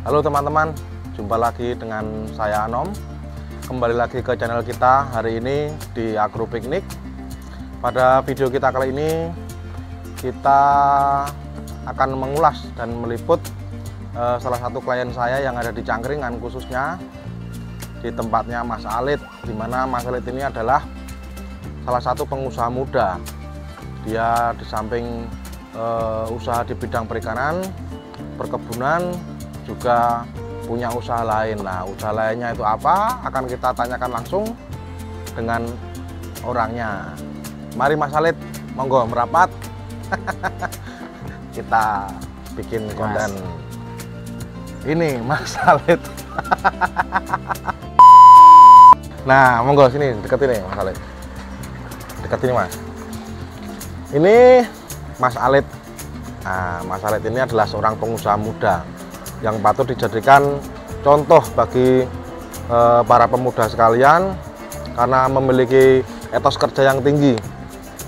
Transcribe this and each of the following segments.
Halo teman-teman, jumpa lagi dengan saya Anom. Kembali lagi ke channel kita hari ini di Agro Piknik. Pada video kita kali ini kita akan mengulas dan meliput salah satu klien saya yang ada di Cangkringan, khususnya di tempatnya Mas Alit, di mana Mas Alit ini adalah salah satu pengusaha muda. Dia di samping usaha di bidang perikanan, perkebunan, juga punya usaha lain. Nah, usaha lainnya itu apa? Akan kita tanyakan langsung dengan orangnya. Mari Mas Alit, monggo merapat. Kita bikin konten ini Mas Alit. Nah, monggo sini, dekat ini Mas Alit. Dekat ini Mas. Ini Mas Alit. Nah, Mas Alit ini adalah seorang pengusaha muda yang patut dijadikan contoh bagi para pemuda sekalian karena memiliki etos kerja yang tinggi.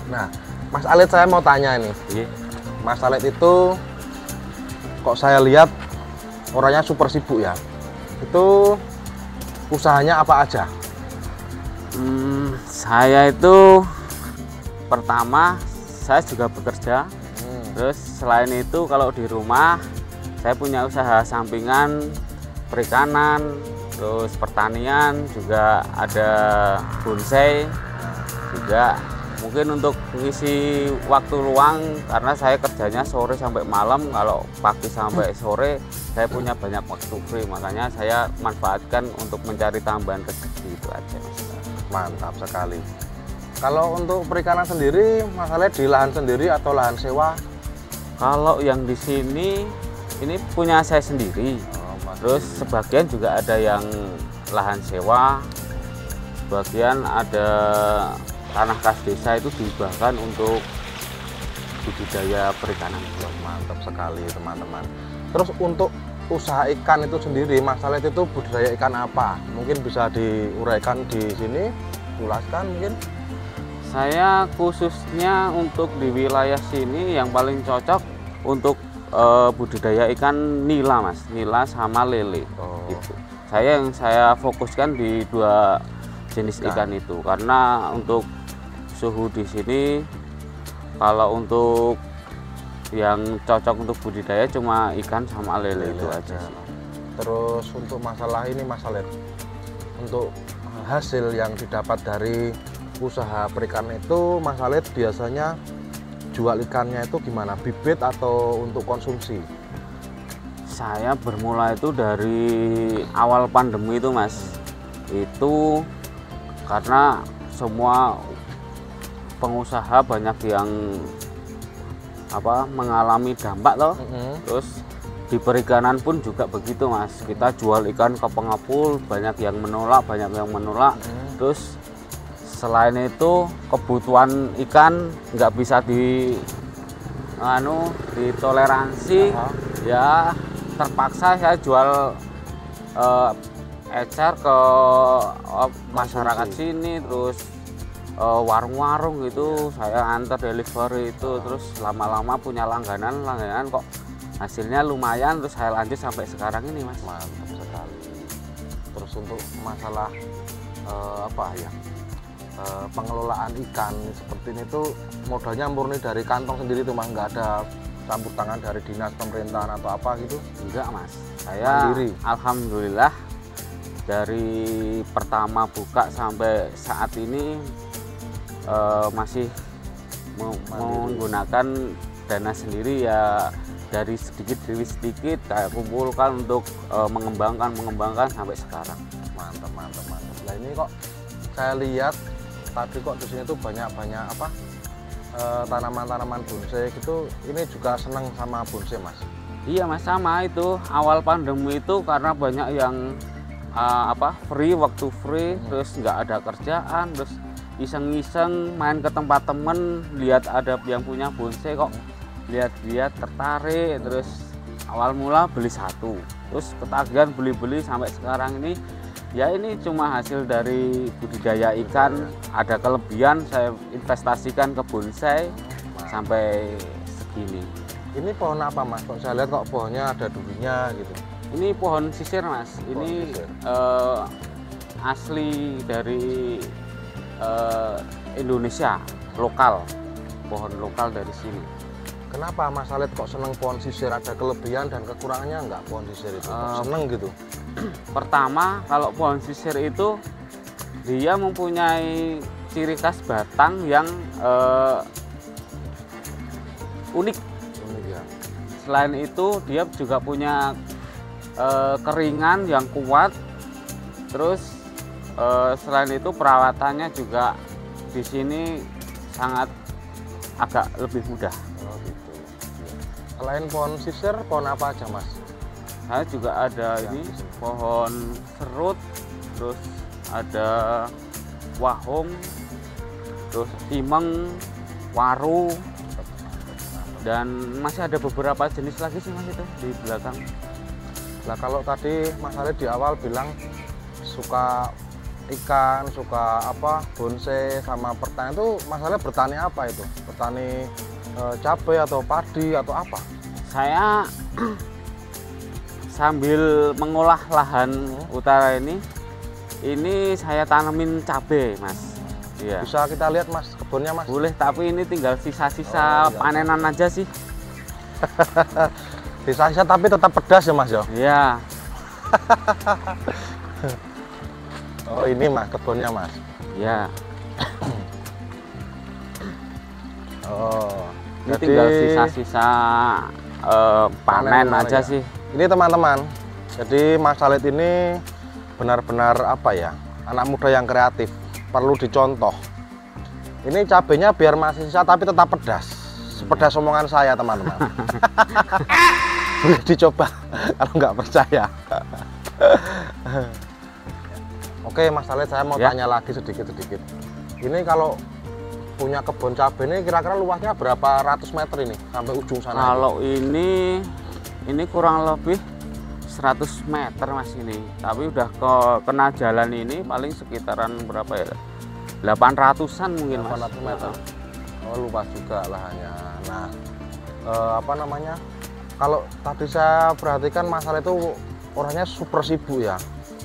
Nah, Mas Alit, saya mau tanya ini. Mas Alit itu kok saya lihat orangnya super sibuk ya. Itu usahanya apa aja? Saya itu pertama saya juga bekerja. Terus selain itu kalau di rumah saya punya usaha sampingan perikanan, terus pertanian, juga ada bonsai, juga mungkin untuk mengisi waktu luang karena saya kerjanya sore sampai malam. Kalau pagi sampai sore saya punya banyak waktu free, makanya saya manfaatkan untuk mencari tambahan rezeki, itu aja Mas. Mantap sekali. Kalau untuk perikanan sendiri, Mas Alit di lahan sendiri atau lahan sewa? Kalau yang di sini ini punya saya sendiri. Terus sebagian juga ada yang lahan sewa, sebagian ada tanah kas desa itu dihibahkan untuk budidaya perikanan. Mantap sekali teman-teman. Terus untuk usaha ikan itu sendiri, Mas Alit itu budidaya ikan apa? Mungkin bisa diuraikan di sini, jelaskan mungkin. Saya khususnya untuk di wilayah sini yang paling cocok untuk budidaya ikan nila, Mas. Nila sama lele. Itu yang saya fokuskan di dua jenis ikan itu, karena untuk suhu di sini, kalau untuk yang cocok untuk budidaya cuma ikan sama lele itu aja sih. Terus untuk masalah ini Mas Alit, untuk hasil yang didapat dari usaha perikanan itu, Mas Alit biasanya jual ikannya itu gimana? Bibit atau untuk konsumsi? Saya bermula itu dari awal pandemi itu Mas. Itu karena semua pengusaha banyak yang mengalami dampak loh. Terus di perikanan pun juga begitu Mas. Kita jual ikan ke pengepul, banyak yang menolak. Terus selain itu kebutuhan ikan nggak bisa ditoleransi, ya terpaksa saya jual ecer ke masyarakat sini, terus warung-warung gitu saya antar delivery itu. Terus lama-lama punya langganan kok hasilnya lumayan, terus saya lanjut sampai sekarang ini Mas. Mantap sekali. Terus untuk masalah pengelolaan ikan seperti ini tuh modalnya murni dari kantong sendiri tuh Mas, nggak ada campur tangan dari dinas pemerintahan atau apa gitu? Enggak Mas, saya mandiri. Alhamdulillah dari pertama buka sampai saat ini masih menggunakan dana sendiri, ya dari sedikit demi sedikit kayak kumpulkan untuk mengembangkan sampai sekarang. Mantap. Nah ini kok saya lihat tadi kok di sini tuh banyak tanaman-tanaman bonsai gitu. Ini juga senang sama bonsai Mas? Iya Mas, sama itu awal pandemi itu karena banyak yang waktu free, terus nggak ada kerjaan, terus iseng-iseng main ke tempat temen, lihat ada yang punya bonsai, kok lihat tertarik, terus awal mula beli satu, terus ketagihan beli sampai sekarang ini. Ya ini cuma hasil dari budidaya ikan, ada kelebihan saya investasikan ke bonsai sampai segini. Ini pohon apa Mas? Kok saya lihat kok pohonnya ada durinya gitu. Ini pohon sisir, Mas. Ini sisir. Asli dari Indonesia, lokal. Pohon lokal dari sini. Kenapa Mas Khalid kok seneng pohon sisir? Ada kelebihan dan kekurangannya nggak pohon sisir itu? Kok seneng gitu? Pertama, kalau pohon sisir itu dia mempunyai ciri khas batang yang unik. Unik ya. Selain itu, dia juga punya keringan yang kuat. Terus selain itu perawatannya juga di sini sangat agak lebih mudah. Oh gitu. Selain pohon sisir, pohon apa aja Mas? Saya juga ada Ya, ini di sini. pohon serut, terus ada wahong, terus timeng, waru, dan masih ada beberapa jenis lagi sih Mas itu di belakang. Nah kalau tadi Mas Khalid di awal bilang suka ikan, suka apa, bonsai sama pertanian, itu Mas Khalid bertani apa itu? Bertani cabai atau padi atau apa? Saya sambil mengolah lahan utara ini saya tanemin cabai, Mas. Iya. Bisa kita lihat Mas kebunnya Mas? Boleh, tapi ini tinggal sisa-sisa Oh, iya. panenan aja sih. Sisa-sisa tapi tetap pedas ya Mas ya? Iya. Oh ini Mas kebunnya Mas. Iya. Oh. Ini tinggal sisa-sisa panen aja ya. sih. Ini teman-teman. Jadi Mas Khalid ini benar-benar apa ya? Anak muda yang kreatif. Perlu dicontoh. Ini cabenya biar masih sisa tapi tetap pedas. Sepedas omongan saya teman-teman. Boleh dicoba kalau nggak percaya. Oke Mas Khalid, saya mau Ya. tanya lagi sedikit-sedikit. Ini kalau punya kebun cabai ini kira-kira luasnya berapa ratus meter ini sampai ujung sana? Kalau ini kurang lebih 100 meter Mas ini. Tapi udah kena jalan ini paling sekitaran berapa ya? 800-an mungkin Mas. 800 meter. Oh luas juga lahannya. Nah, apa namanya? Kalau tadi saya perhatikan Mas Khalid itu orangnya super sibuk ya.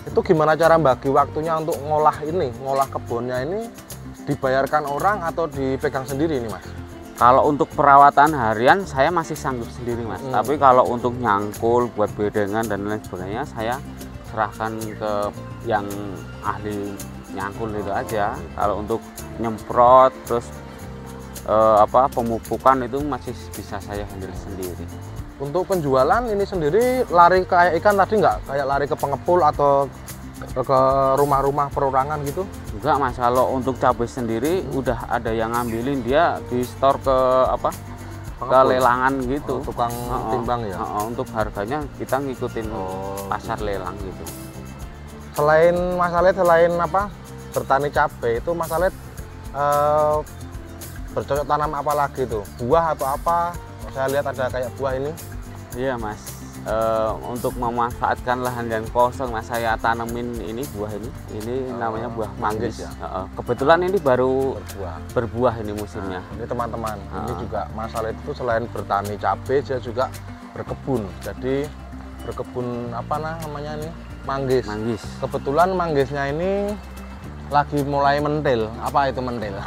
Itu gimana cara bagi waktunya untuk ngolah kebunnya ini, dibayarkan orang atau dipegang sendiri nih Mas? Kalau untuk perawatan harian saya masih sanggup sendiri Mas. Tapi kalau untuk nyangkul, buat bedengan dan lain sebagainya saya serahkan ke yang ahli nyangkul itu aja. Kalau untuk nyemprot terus pemupukan itu masih bisa saya handle sendiri. Untuk penjualan ini sendiri lari kayak ikan tadi nggak? Kayak lari ke pengepul atau ke rumah-rumah perorangan gitu? Enggak Mas, kalau untuk cabai sendiri udah ada yang ngambilin, dia di store ke ke Pengepul? lelangan gitu. Oh, tukang timbang ya? Untuk harganya kita ngikutin pasar lelang gitu. Selain Mas Khalid, selain bertani cabai itu Mas Khalid bercocok tanam apa lagi tuh? Buah atau apa? Saya lihat ada kayak buah ini. Iya Mas, untuk memanfaatkan lahan yang kosong Mas, saya tanemin ini buah ini namanya buah manggis. ya? Kebetulan ini baru Berbuah. berbuah ini musimnya. Ini teman-teman, ini juga Mas Khalid itu selain bertani cabai, dia juga berkebun. Jadi berkebun apa namanya ini? Manggis. Manggis. Kebetulan manggisnya ini lagi mulai mentil. Apa itu mentil?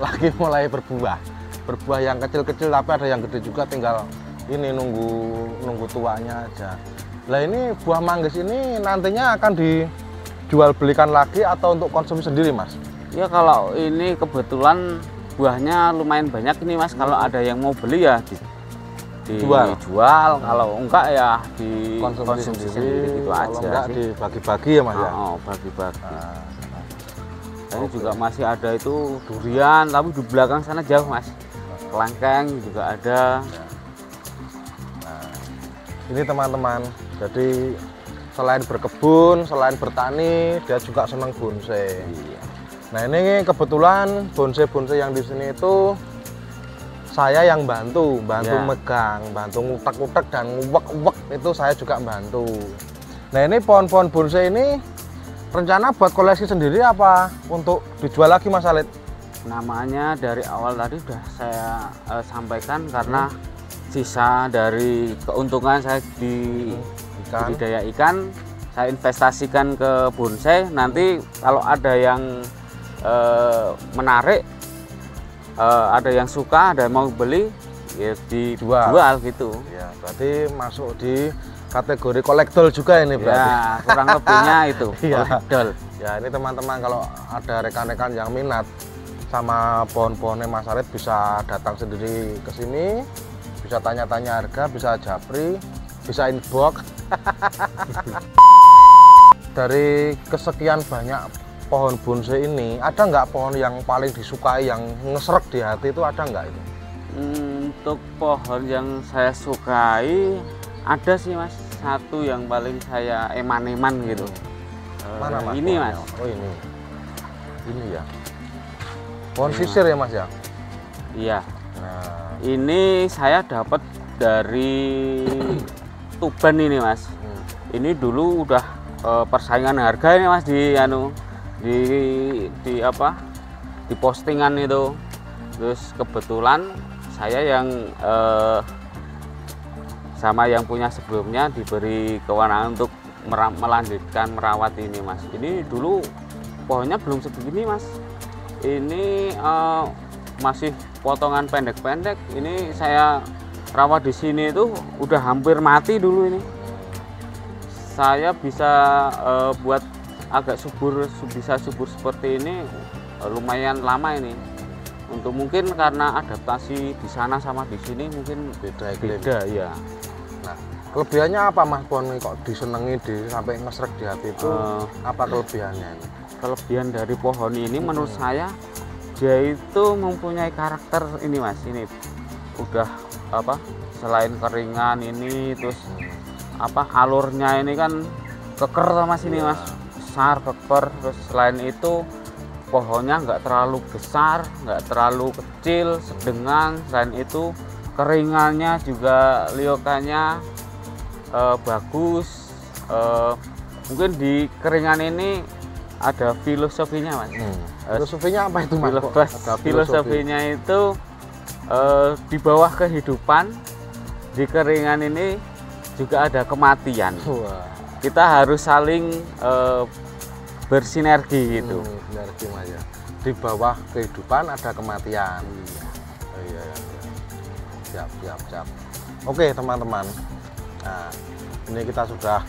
Lagi mulai berbuah. Berbuah yang kecil-kecil tapi ada yang gede juga, tinggal ini nunggu tuanya aja. Lah ini buah manggis ini nantinya akan dijual belikan lagi atau untuk konsumsi sendiri Mas? Ya kalau ini kebetulan buahnya lumayan banyak ini Mas. Kalau ada yang mau beli ya dijual. Kalau enggak ya Konsumsi sendiri gitu kalau aja enggak sih. dibagi-bagi ya Mas ya? Bagi-bagi. Nah, Ini juga masih ada itu durian, tapi di belakang sana jauh Mas. Kelengkeng juga ada. ini teman-teman, jadi selain berkebun, selain bertani, dia juga senang bonsai. Iya. Nah ini kebetulan bonsai-bonsai yang di sini itu saya yang bantu Ya. megang, bantu ngutek-ngutek dan nguwek-nguwek itu saya juga bantu. Nah ini pohon-pohon bonsai ini rencana buat koleksi sendiri apa untuk dijual lagi Mas Khalid? Namanya dari awal tadi sudah saya sampaikan karena sisa dari keuntungan saya budidaya ikan, saya investasikan ke bonsai. Nanti kalau ada yang menarik, ada yang suka, ada yang mau beli, ya dijual gitu. Ya, berarti masuk di kategori kolektor juga ini berarti. Ya, kurang lebihnya itu. Iya. Kolektor. Ya, ini teman-teman kalau ada rekan-rekan yang minat sama pohon-pohonnya Mas Alit bisa datang sendiri ke sini, bisa tanya-tanya harga, bisa japri, bisa inbox. Dari kesekian banyak pohon bonsai ini, ada nggak pohon yang paling disukai, yang ngesrek di hati itu ada nggak itu? Untuk pohon yang saya sukai ada sih Mas, satu yang paling saya eman-eman gitu. Mana Mas? Ini pohonnya? Mas. Oh ini ya. Pohon sisir ya Mas ya? Iya. Nah, Ini saya dapat dari Tuban ini Mas. Ini dulu udah persaingan harga ini Mas di apa? Di postingan itu. Terus kebetulan saya yang sama yang punya sebelumnya diberi kewenangan untuk melanjutkan merawat ini Mas. Ini dulu pohonnya belum segini Mas. Ini masih potongan pendek-pendek. Ini saya rawat di sini itu udah hampir mati dulu ini. Saya bisa buat agak bisa subur seperti ini lumayan lama ini. Untuk mungkin karena adaptasi di sana sama di sini mungkin beda ya. Nah, kelebihannya apa Mas pohon ini kok disenangi sampai ngesrek di hati itu? Apa kelebihannya ini? Kelebihan dari pohon ini menurut saya dia itu mempunyai karakter ini Mas. Ini udah apa? Selain keringan ini terus apa alurnya ini kan keker sama sini Mas. Besar keker, terus selain itu pohonnya nggak terlalu besar, nggak terlalu kecil, sedengan. Selain itu keringannya juga liokannya bagus. Mungkin di keringan ini ada filosofinya Mas. Filosofinya apa itu Mas? Filosofinya itu di bawah kehidupan, di keringan ini juga ada kematian. Wah. Kita harus saling bersinergi gitu. Sinergi Mas ya. Di bawah kehidupan ada kematian. Oh, iya. Siap. Oke teman-teman. Nah, ini kita sudah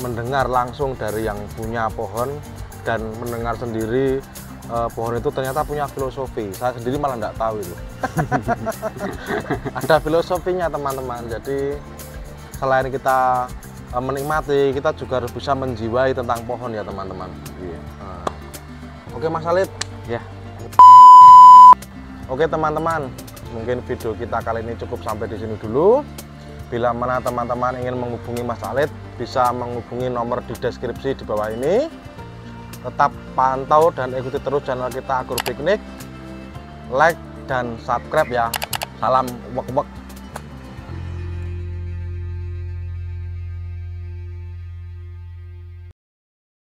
mendengar langsung dari yang punya pohon dan mendengar sendiri pohon itu ternyata punya filosofi. Saya sendiri malah nggak tahu itu. Ada filosofinya teman-teman. Jadi selain kita menikmati, kita juga harus bisa menjiwai tentang pohon ya teman-teman. Iya. Oke Mas Alit. Ya. Oke teman-teman, mungkin video kita kali ini cukup sampai di sini dulu. Bila mana teman-teman ingin menghubungi Mas Alit, bisa menghubungi nomor di deskripsi di bawah ini. Tetap pantau dan ikuti terus channel kita Agrupiknik. Like dan subscribe ya. Salam uwek-uwek.